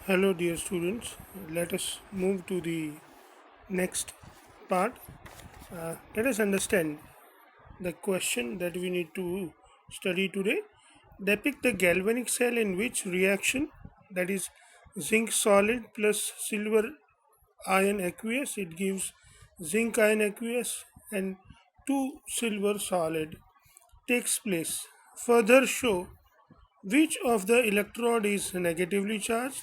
Hello, dear students. Let us move to the next part. Let us understand the question that we need to study today. Depict the galvanic cell in which reaction, that is, zinc solid plus silver ion aqueous, it gives zinc ion aqueous and 2 silver solid, takes place. Further show which of the electrode is negatively charged.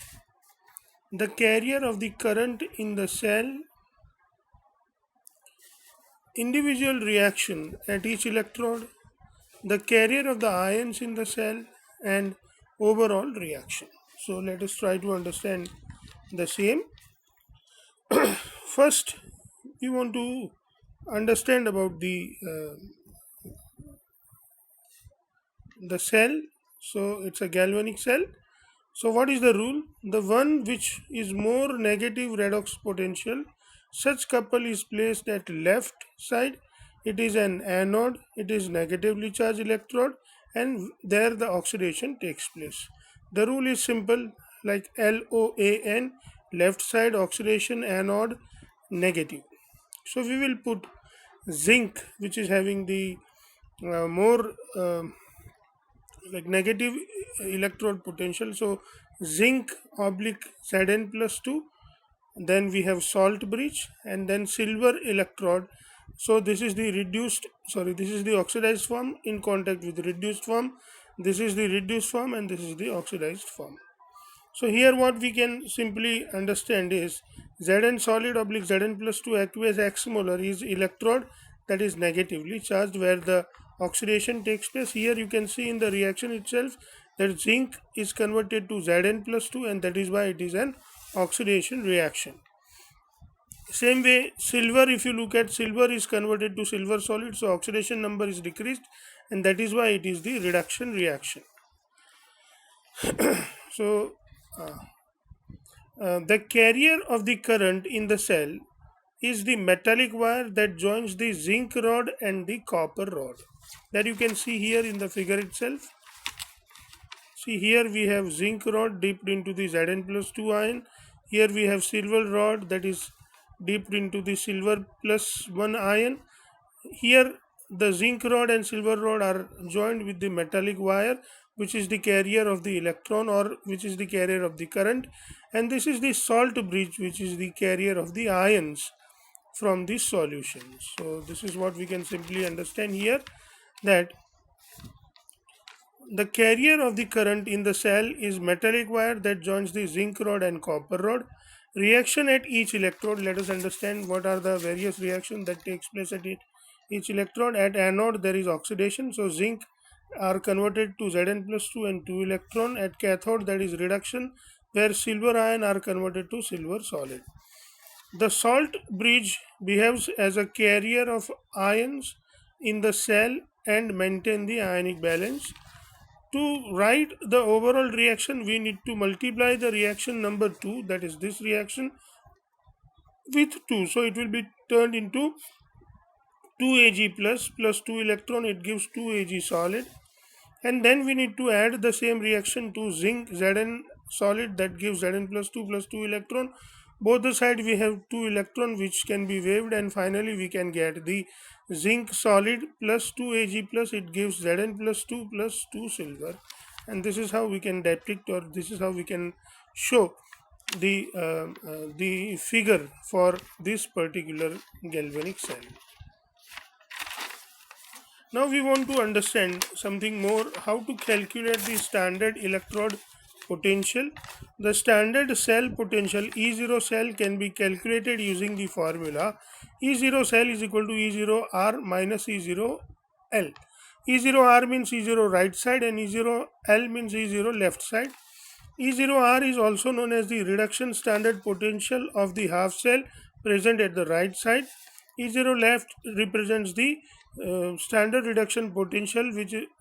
The carrier of the current in the cell, individual reaction at each electrode, the carrier of the ions in the cell, and overall reaction. So let us try to understand the same. First, we want to understand about the cell. So it's a galvanic cell. So what is the rule? The one which is more negative redox potential, such couple is placed at left side. It is an anode, it is negatively charged electrode, and there the oxidation takes place. The rule is simple, like LOAN, left side oxidation, anode negative. So we will put zinc, which is having the more like negative electrode potential. So zinc oblique Zn plus 2, then we have salt bridge, and then silver electrode. So this is the reduced, sorry, this is the oxidized form in contact with reduced form. This is the reduced form and this is the oxidized form. So here what we can simply understand is Zn solid oblique Zn plus 2 aqueous X molar is electrode that is negatively charged, where the oxidation takes place. Here you can see in the reaction itself that zinc is converted to Zn plus 2, and that is why it is an oxidation reaction. Same way silver, if you look at silver, is converted to silver solid, so oxidation number is decreased, and that is why it is the reduction reaction. So the carrier of the current in the cell is the metallic wire that joins the zinc rod and the copper rod, that you can see here in the figure itself. See, here we have zinc rod dipped into the Zn plus 2 ion. Here we have silver rod that is dipped into the silver plus 1 ion. Here the zinc rod and silver rod are joined with the metallic wire, which is the carrier of the electron, or which is the carrier of the current, and this is the salt bridge, which is the carrier of the ions from this solution. So this is what we can simply understand here, that the carrier of the current in the cell is metallic wire that joins the zinc rod and copper rod. Reaction at each electrode, let us understand what are the various reactions that takes place at each electrode. At anode there is oxidation, so zinc are converted to Zn plus 2 and 2 electron. At cathode there is reduction, where silver ion are converted to silver solid. The salt bridge behaves as a carrier of ions in the cell and maintain the ionic balance. To write the overall reaction, we need to multiply the reaction number 2, that is this reaction, with 2. So it will be turned into 2Ag plus 2 electron, it gives 2Ag solid. And then we need to add the same reaction to zinc Zn solid, that gives Zn plus 2 electron. Both the side we have 2 electron which can be waved, and finally we can get the zinc solid plus 2Ag plus, it gives Zn plus 2 silver. And this is how we can depict, or this is how we can show the figure for this particular galvanic cell. Now we want to understand something more, how to calculate the standard electrode potential. The standard cell potential E0 cell can be calculated using the formula E0 cell is equal to E0R minus E0L. E0R means E0 right side and E0L means E0 left side. E0R is also known as the reduction standard potential of the half cell present at the right side. E0 left represents the standard reduction potential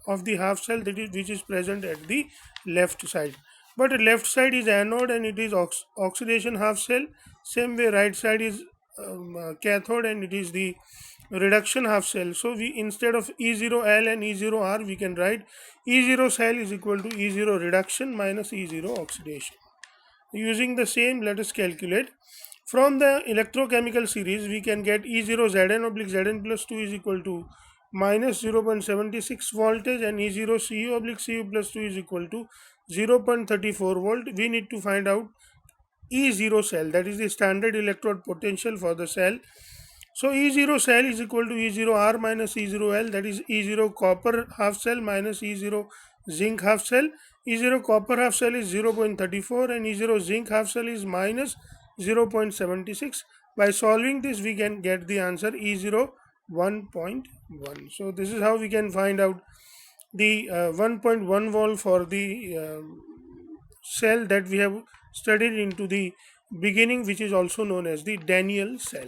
of the half cell, that is which is present at the left side. But left side is anode and it is oxidation half cell. Same way right side is cathode and it is the reduction half cell. So we, instead of E0L and E0R, we can write E0 cell is equal to E0 reduction minus E0 oxidation. Using the same, let us calculate. From the electrochemical series, we can get E0 Zn oblique Zn plus 2 is equal to minus 0.76 voltage, and E0 Cu oblique Cu plus 2 is equal to 0.34 volt. We need to find out E0 cell, that is the standard electrode potential for the cell. So E0 cell is equal to E0 R minus E0 L, that is E0 copper half cell minus E0 zinc half cell. E0 copper half cell is 0.34 and E0 zinc half cell is minus 0.76. By solving this, we can get the answer E0 1.1. So this is how we can find out the 1.1 volt for the cell that we have studied into the beginning, which is also known as the Daniell cell.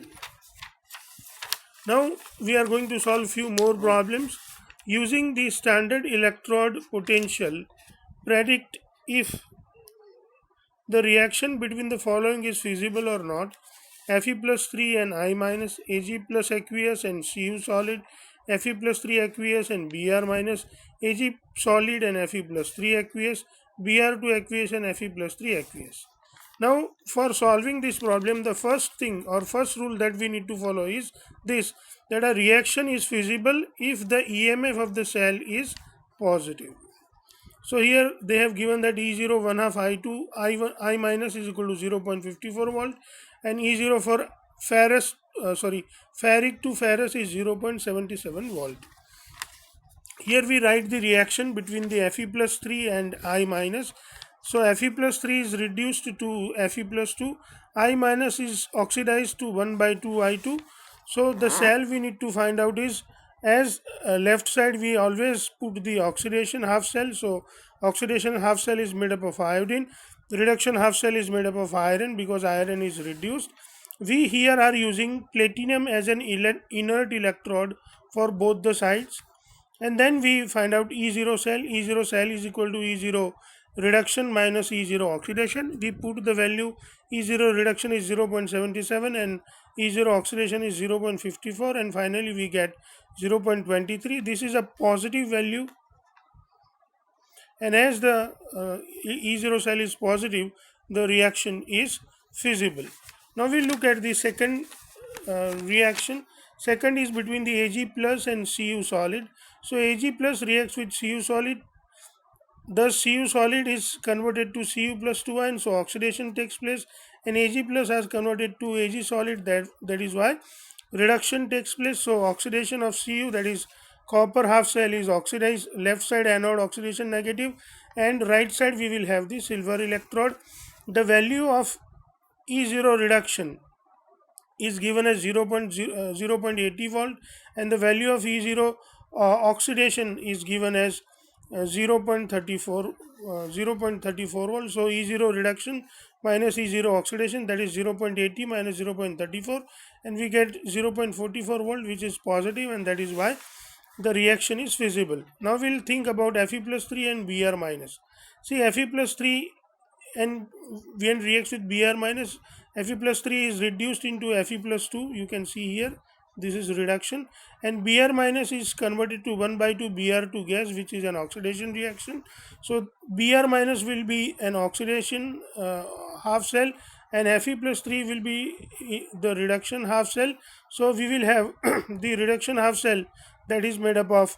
Now we are going to solve few more problems using the standard electrode potential. Predict if the reaction between the following is feasible or not: Fe plus 3 and I minus, Ag plus aqueous and Cu solid, Fe plus 3 aqueous and Br minus, Ag solid and Fe plus 3 aqueous, Br2 aqueous and Fe plus 3 aqueous. Now for solving this problem, the first thing or first rule that we need to follow is this, that a reaction is feasible if the EMF of the cell is positive. So here they have given that E0 1 half I2 I minus is equal to 0.54 volt, and E0 for ferric to ferrous is 0.77 volt. Here we write the reaction between the Fe plus 3 and I minus. So Fe plus 3 is reduced to Fe plus 2, I minus is oxidized to 1 by 2 I2. So the cell we need to find out is, as left side we always put the oxidation half cell. So oxidation half cell is made up of iodine, reduction half cell is made up of iron because iron is reduced. We here are using platinum as an inert electrode for both the sides, and then we find out E0 cell. E0 cell is equal to E0 reduction minus E0 oxidation. We put the value, E0 reduction is 0.77 and E0 oxidation is 0.54, and finally we get 0.23. This is a positive value, and as the E0 cell is positive, the reaction is feasible. Now we look at the second reaction. Second is between the Ag plus and Cu solid. So Ag plus reacts with Cu solid, thus Cu solid is converted to Cu plus 2 ion, so oxidation takes place, and Ag plus has converted to Ag solid, that is why reduction takes place. So oxidation of Cu, that is copper half cell, is oxidized, left side anode oxidation negative, and right side we will have the silver electrode. The value of E0 reduction is given as 0.80 volt, and the value of E0 oxidation is given as 0.34 volt. So E0 reduction minus E0 oxidation, that is 0.80 minus 0.34, and we get 0.44 volt, which is positive, and that is why the reaction is feasible. Now we'll think about Fe plus 3 and Br minus. See, Fe plus 3 and when reacts with Br minus, Fe plus 3 is reduced into Fe plus 2. You can see here, this is reduction, and Br minus is converted to 1 by 2 Br2 gas, which is an oxidation reaction. So Br minus will be an oxidation half cell, and Fe plus 3 will be the reduction half cell. So we will have the reduction half cell, that is made up of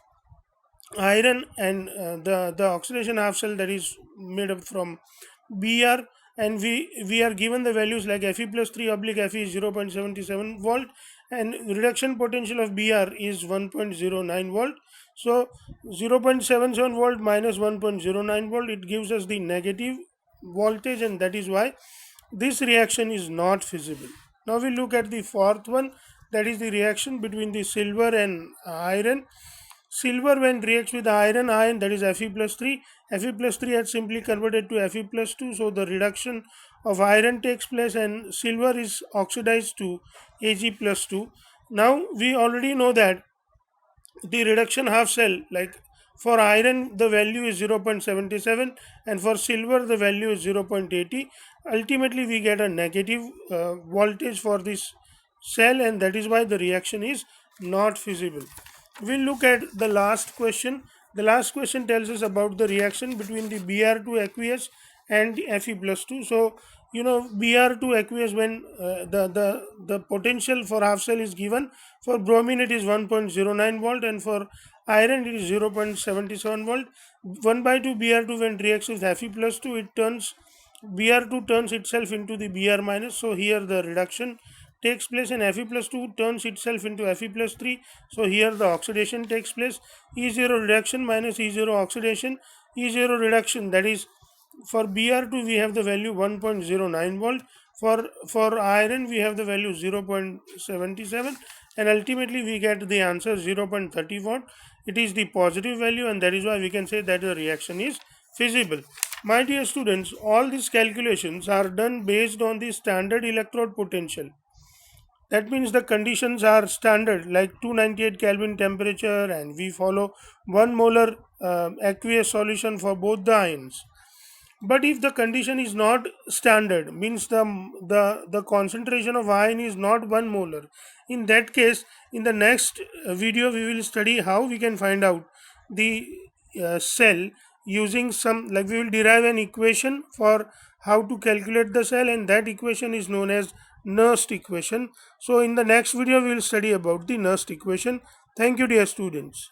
iron, and the oxidation half cell, that is made up from Br, and we are given the values like Fe plus 3 oblique Fe is 0.77 volt, and reduction potential of Br is 1.09 volt. So 0.77 volt minus 1.09 volt, it gives us the negative voltage, and that is why this reaction is not feasible. Now we look at the fourth one, that is the reaction between the silver and iron. Silver when reacts with iron, that is Fe plus 3, Fe plus 3 has simply converted to Fe plus 2, so the reduction of iron takes place and silver is oxidized to Ag plus 2. Now we already know that the reduction half cell, like for iron the value is 0.77 and for silver the value is 0.80. Ultimately we get a negative voltage for this cell, and that is why the reaction is not feasible. We'll look at the last question. The last question tells us about the reaction between the Br2 aqueous and Fe plus 2. So Br2 aqueous, when the potential for half cell is given. For bromine it is 1.09 volt, and for iron it is 0.77 volt. 1 by 2 Br2 when reacts with Fe plus 2, it turns Br2 turns itself into the Br minus. So here the reduction takes place, and Fe plus 2 turns itself into Fe plus 3. So here the oxidation takes place. E0 reduction minus E0 oxidation. E0 reduction, that is, for Br2 we have the value 1.09 volt. For iron we have the value 0.77, and ultimately we get the answer 0.30 watt. It is the positive value, and that is why we can say that the reaction is feasible. My dear students, all these calculations are done based on the standard electrode potential. That means the conditions are standard, like 298 Kelvin temperature, and we follow 1 molar aqueous solution for both the ions. But if the condition is not standard, means the concentration of ion is not 1 molar, in that case, in the next video we will study how we can find out the cell, using some, like, we will derive an equation for how to calculate the cell, and that equation is known as Nernst equation. So in the next video we will study about the Nernst equation. Thank you, dear students.